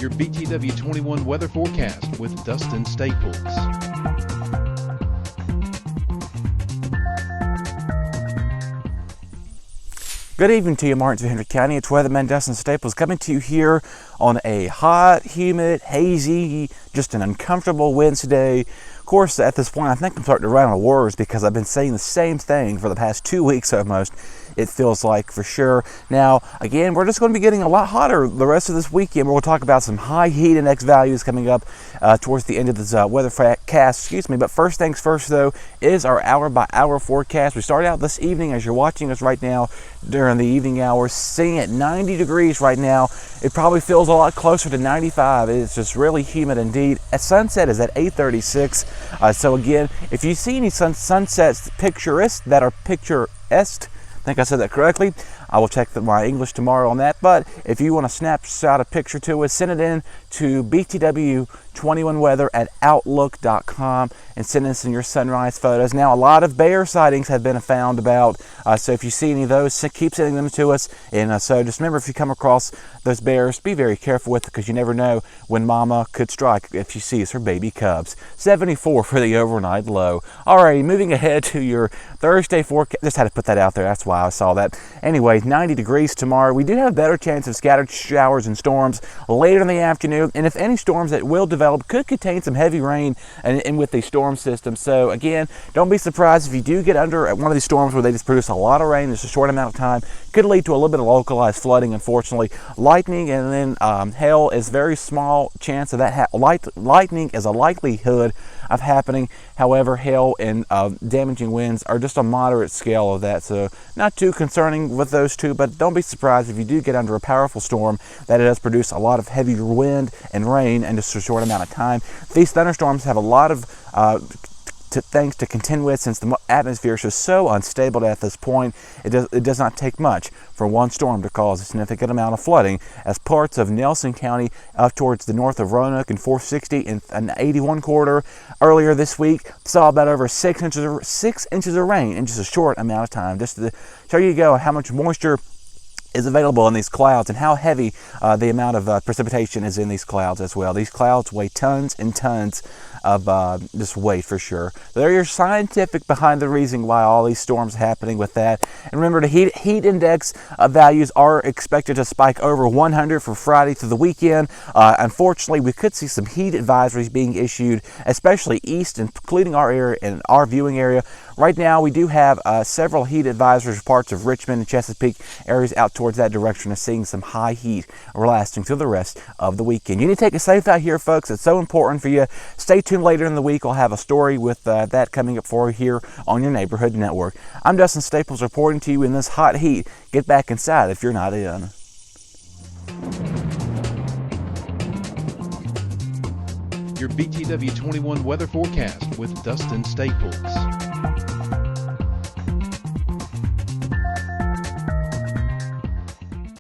Your BTW 21 weather forecast with Dustin Staples. Good evening to you, Martinsville, Henry County. It's Weatherman Dustin Staples coming to you here on a hot, humid, hazy, just an uncomfortable Wednesday. Of course, at this point, I think I'm starting to run out of words because I've been saying the same thing for the past 2 weeks almost. It feels like, for sure. Now, again, we're just going to be getting a lot hotter the rest of this weekend. We'll talk about some high heat index values coming up towards the end of this weather forecast. But first things first, though, is our hour-by-hour forecast. We start out this evening, as you're watching us right now, during the evening hours, sitting at 90 degrees right now. It probably feels a lot closer to 95. It's just really humid indeed. At sunset is at 8:36. So again, if you see any sunsets picturesque that are picturesque, I think I said that correctly. I will check my English tomorrow on that. But if you want to snapshot a picture to us, send it in to BTW21weather at outlook.com and send us in your sunrise photos. Now, a lot of bear sightings have been found about. So if you see any of those, keep sending them to us. And so just remember, if you come across those bears, be very careful with it because you never know when mama could strike if she sees her baby cubs. 74 for the overnight low. Alrighty, moving ahead to your Thursday forecast. Just had to put that out there. That's why I saw that. Anyway, 90 degrees tomorrow. We do have a better chance of scattered showers and storms later in the afternoon. And if any storms that will develop could contain some heavy rain and with the storm system. So again, don't be surprised if you do get under one of these storms where they just produce a lot of rain in just a short amount of time. Could lead to a little bit of localized flooding, unfortunately. Lightning and then hail is very small chance of that. Lightning is a likelihood of happening. However, hail and damaging winds are just a moderate scale of that. So not too concerning with those two, but don't be surprised if you do get under a powerful storm that it does produce a lot of heavy wind and rain in just a short amount of time. These thunderstorms have a lot of things to contend with since the atmosphere is just so unstable at this point. It does not take much for one storm to cause a significant amount of flooding, as parts of Nelson County up towards the north of Roanoke and 460 and 81 corridor earlier this week saw about over 6 inches of rain in just a short amount of time. Just to show you how much moisture is available in these clouds and how heavy the amount of precipitation is in these clouds as well. These clouds weigh tons and tons of just weight for sure. There your scientific behind the reason why all these storms are happening with that. And remember, the heat index values are expected to spike over 100 for Friday through the weekend. Unfortunately, we could see some heat advisories being issued, especially east, including our area and our viewing area. Right now, we do have several heat advisories for parts of Richmond and Chesapeake areas out towards that direction of seeing some high heat lasting through the rest of the weekend. You need to take it safe out here, folks. It's so important for you. Stay tuned later in the week. We'll have a story with that coming up for you here on your Neighborhood Network. I'm Dustin Staples reporting to you in this hot heat. Get back inside if you're not in. Your BTW 21 weather forecast with Dustin Staples.